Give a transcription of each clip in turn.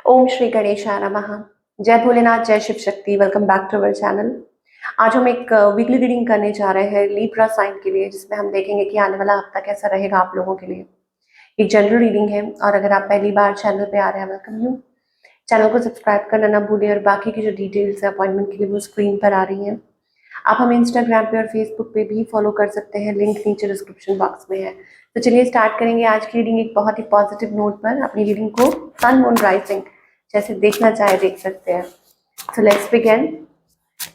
ओम श्री गणेशाय नमः। जय भोलेनाथ, जय Shiv Shakti. Welcome back to our channel. आज हम एक वीकली रीडिंग करने जा रहे हैं लिब्रा साइन के लिए, जिसमें हम देखेंगे कि आने वाला हफ्ता कैसा रहेगा आप लोगों के लिए। एक जनरल रीडिंग है और अगर आप पहली बार चैनल पे आ रहे हैं, वेलकम यू। चैनल को सब्सक्राइब करना ना भूलिए और बाकी की जो डिटेल्स है अपॉइंटमेंट के लिए वो स्क्रीन पर आ रही हैं। आप हमें इंस्टाग्राम पे और फेसबुक पे भी फॉलो कर सकते हैं, लिंक नीचे डिस्क्रिप्शन बॉक्स में है। तो चलिए स्टार्ट करेंगे आज की रीडिंग एक बहुत ही पॉजिटिव नोट पर। अपनी रीडिंग को सन मून राइजिंग जैसे देखना चाहे देख सकते हैं। So let's begin.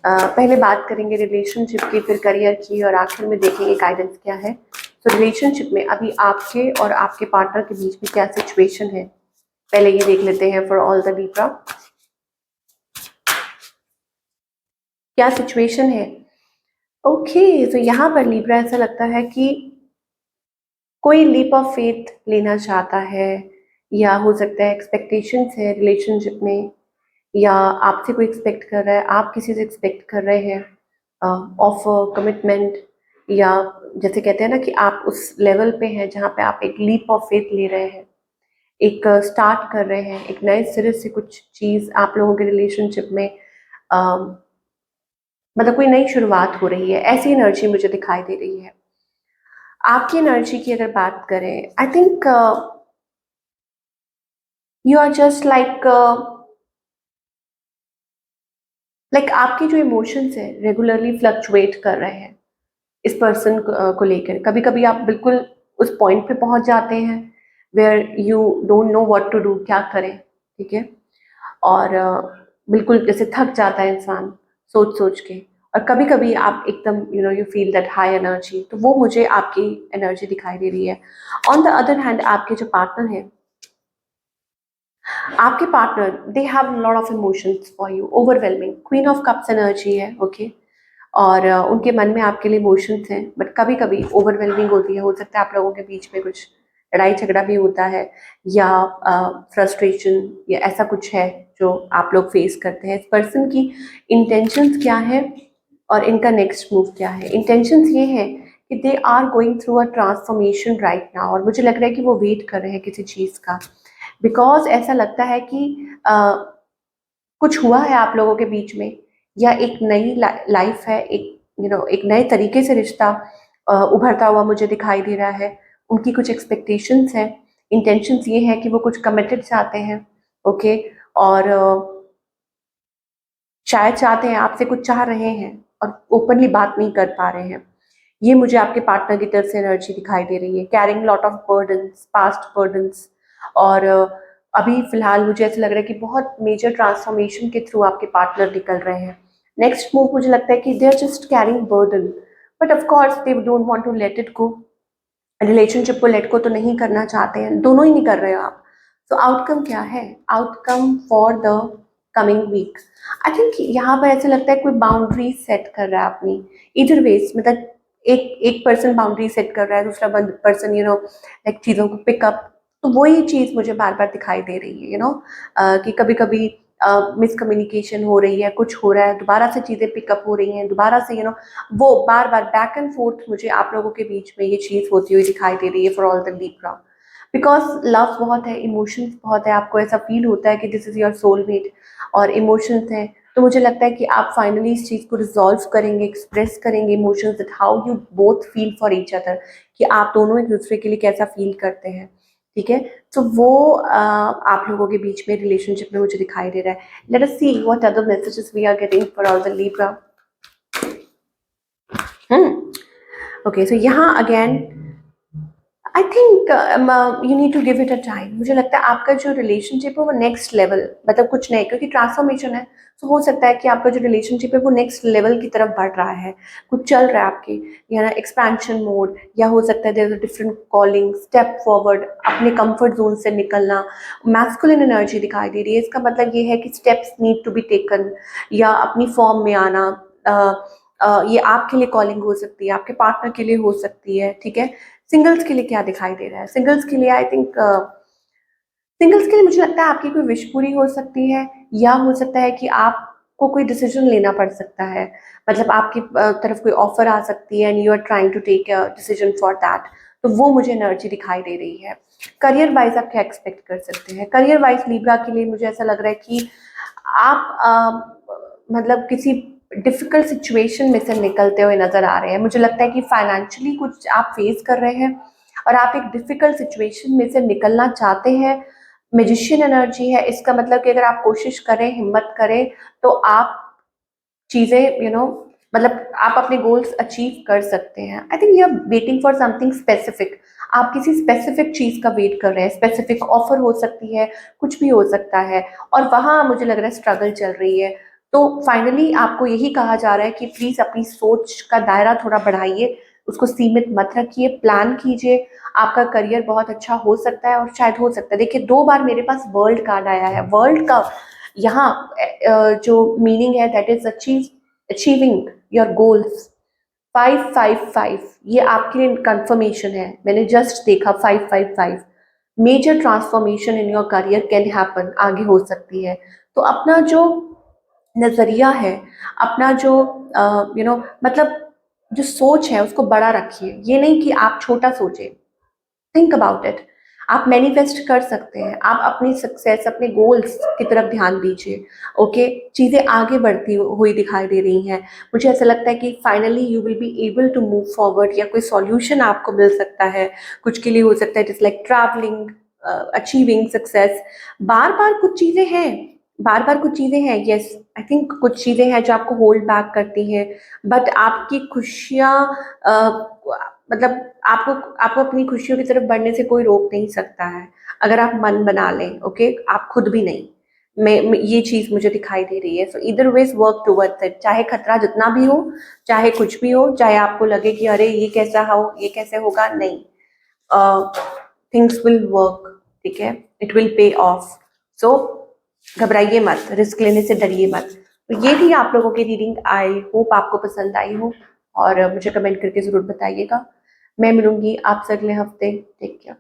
पहले बात करेंगे रिलेशनशिप की, फिर करियर की और आखिर में देखेंगे गाइडेंस क्या है। तो रिलेशनशिप में अभी आपके और आपके पार्टनर के बीच में क्या सिचुएशन है, पहले ये देख लेते हैं। फॉर ऑल द लिब्रा क्या सिचुएशन है। ओके, तो यहाँ पर लिब्रा ऐसा लगता है कि कोई लीप ऑफ फेथ लेना चाहता है, या हो सकता है एक्सपेक्टेशंस है रिलेशनशिप में, या आपसे कोई एक्सपेक्ट कर रहा है, आप किसी से एक्सपेक्ट कर रहे हैं ऑफर, कमिटमेंट, या जैसे कहते हैं ना कि आप उस लेवल पे हैं जहाँ पे आप एक लीप ऑफ फेथ ले रहे हैं, एक स्टार्ट कर रहे हैं, एक नए सिरे से कुछ चीज़ आप लोगों के रिलेशनशिप में मतलब कोई नई शुरुआत हो रही है। ऐसी एनर्जी मुझे दिखाई दे रही है। आपकी एनर्जी की अगर बात करें, I think you are just like आपके जो इमोशंस है रेगुलरली फ्लक्चुएट कर रहे हैं इस पर्सन को लेकर। कभी कभी आप बिल्कुल उस पॉइंट पे पहुंच जाते हैं where you don't know what to do, क्या करें, ठीक है। और बिल्कुल जैसे थक जाता है इंसान सोच सोच के। और कभी कभी आप एकदम you feel that high energy, तो वो मुझे आपकी एनर्जी दिखाई दे रही है। ऑन द अदर हैंड आपके जो पार्टनर है, आपके partner they have lot of emotions for you, overwhelming queen of cups energy है, ओके। और उनके मन में आपके लिए इमोशंस हैं, बट कभी कभी ओवरवेलमिंग होती है। हो सकता है आप लोगों के बीच में कुछ लड़ाई झगड़ा भी होता है, या फ्रस्ट्रेशन, या ऐसा कुछ है जो आप लोग फेस करते हैं। इस पर्सन की इंटेंशंस क्या है और इनका नेक्स्ट मूव क्या है। इंटेंशंस ये है कि they are going through a transformation right now, और मुझे लग रहा है कि वो वेट कर रहे हैं किसी चीज़ का, बिकॉज ऐसा लगता है कि कुछ हुआ है आप लोगों के बीच में, या एक नई लाइफ है, एक एक नए तरीके से रिश्ता उभरता हुआ मुझे दिखाई दे रहा है। उनकी कुछ एक्सपेक्टेशंस हैं, इंटेंशंस ये है कि वो कुछ कमिटेड चाहते हैं, ओके। और शायद चाहते हैं, आपसे कुछ चाह रहे हैं और ओपनली बात नहीं कर पा रहे हैं। ये मुझे आपके पार्टनर की तरफ से एनर्जी दिखाई दे रही है। Carrying lot of burdens, past burdens. और अभी फिलहाल मुझे ऐसा लग रहा है कि बहुत मेजर ट्रांसफॉर्मेशन के थ्रू आपके पार्टनर निकल रहे हैं। नेक्स्ट मूव मुझे लगता है कि they are just carrying burden, but of course they don't want to let it go. Relationship को लेट को तो नहीं करना चाहते हैं, दोनों ही नहीं कर रहे हो आप। तो आउटकम क्या है, outcome for the coming week, I think यहाँ पर ऐसा लगता है कोई बाउंड्री सेट कर रहा है अपनी, इधर वेज, मतलब एक एक पर्सन बाउंड्री सेट कर रहा है, दूसरा पर्सन लाइक चीज़ों को पिकअप। तो वही चीज़ मुझे बार बार दिखाई दे रही है, कि कभी कभी मिसकम्युनिकेशन हो रही है, कुछ हो रहा है, दोबारा से चीज़ें पिकअप हो रही हैं, दोबारा से वो बार बार बैक एंड फोर्थ मुझे आप लोगों के बीच में ये चीज़ होती हुई दिखाई दे रही है for all the Libra. Because love बहुत है, इमोशंस बहुत है, आपको ऐसा फील होता है कि दिस इज योर सोलमेट, और इमोशंस हैं। तो मुझे लगता है कि आप फाइनली इस चीज़ को रिजॉल्व करेंगे, एक्सप्रेस करेंगे emotions, that how you both feel for each other, कि आप दोनों एक दूसरे के लिए कैसा फील करते हैं, ठीक है। तो वो आप लोगों के बीच में रिलेशनशिप में मुझे दिखाई दे रहा है। Let us see what other messages we are getting for all the Libra. Okay, so यहाँ again I think you need to give it a time. मुझे लगता है आपका जो रिलेशनशिप है वो नेक्स्ट लेवल, मतलब कुछ नहीं, क्योंकि ट्रांसफॉर्मेशन है, तो हो सकता है कि आपका जो रिलेशनशिप है वो नेक्स्ट लेवल की तरफ बढ़ रहा है, कुछ चल रहा है आपके, या ना एक्सपेंशन मोड, या हो सकता है there is a different calling, step forward, अपने कंफर्ट जोन से निकलना। मैस्कुलिन एनर्जी दिखाई दे रही है, इसका मतलब ये है कि steps need to be taken, या अपनी फॉर्म में आना। ये आपके लिए कॉलिंग हो सकती है, आपके पार्टनर के लिए हो सकती है, ठीक है। सिंगल्स के लिए क्या दिखाई दे रहा है, सिंगल्स के लिए आई थिंक सिंगल्स के लिए मुझे लगता है आपकी कोई विश पूरी हो सकती है, या हो सकता है कि आपको कोई डिसीजन लेना पड़ सकता है। मतलब आपकी तरफ कोई ऑफर आ सकती है and you are trying to take a decision for that. तो वो मुझे एनर्जी दिखाई दे रही है। करियर वाइज आप क्या एक्सपेक्ट कर सकते हैं? करियर वाइज लिब्रा के लिए मुझे ऐसा लग रहा है कि आप मतलब किसी डिफिकल्ट सिचुएशन में से निकलते हुए नजर आ रहे हैं। मुझे लगता है कि फाइनेंशियली कुछ आप फेस कर रहे हैं और आप एक डिफिकल्ट सिचुएशन में से निकलना चाहते हैं। मैजिशियन एनर्जी है, इसका मतलब कि अगर आप कोशिश करें, हिम्मत करें, तो आप चीजें मतलब आप अपने गोल्स अचीव कर सकते हैं। I think you are waiting for something specific. आप किसी स्पेसिफिक चीज का वेट कर रहे हैं, स्पेसिफिक ऑफर हो सकती है, कुछ भी हो सकता है, और वहां मुझे लग रहा है स्ट्रगल चल रही है। तो फाइनली आपको यही कहा जा रहा है कि प्लीज अपनी सोच का दायरा थोड़ा बढ़ाइए, उसको सीमित मत रखिए, प्लान कीजिए। आपका करियर बहुत अच्छा हो सकता है और शायद हो सकता है। देखिए, 2 बार मेरे पास वर्ल्ड कार्ड आया है। वर्ल्ड का यहाँ जो मीनिंग है that is achieving your goals. 555 ये आपके लिए कंफर्मेशन है। मैंने जस्ट देखा 555 major transformation in your career can happen, आगे हो सकती है। तो अपना जो नजरिया है, अपना जो मतलब जो सोच है उसको बड़ा रखिए। ये नहीं कि आप छोटा सोचें। Think about it. आप मैनिफेस्ट कर सकते हैं, आप अपनी सक्सेस, अपने गोल्स की तरफ ध्यान दीजिए। ओके, चीज़ें आगे बढ़ती हुई दिखाई दे रही हैं। मुझे ऐसा लगता है कि finally you will be able to move forward, या कोई सॉल्यूशन आपको मिल सकता है। कुछ के लिए हो सकता है just like travelling, achieving success. बार बार कुछ चीज़ें हैं, बार बार कुछ चीज़ें हैं, यस आई थिंक कुछ चीज़ें हैं जो आपको होल्ड बैक करती हैं, बट आपकी खुशियाँ मतलब आपको आपको अपनी खुशियों की तरफ बढ़ने से कोई रोक नहीं सकता है, अगर आप मन बना लें। ओके, आप खुद भी नहीं। ये चीज मुझे दिखाई दे रही है। सो इधर वेज वर्क टुवर्ड्स इट, चाहे खतरा जितना भी हो, चाहे कुछ भी हो, चाहे आपको लगे कि अरे ये कैसा हो, ये कैसे होगा, नहीं, थिंग्स विल वर्क। ठीक है, इट विल पे ऑफ। सो घबराइए मत, रिस्क लेने से डरिए मत। तो ये थी आप लोगों की रीडिंग। आई होप आपको पसंद आई हो, और मुझे कमेंट करके जरूर बताइएगा। मैं मिलूंगी आपसे अगले हफ्ते। Take care.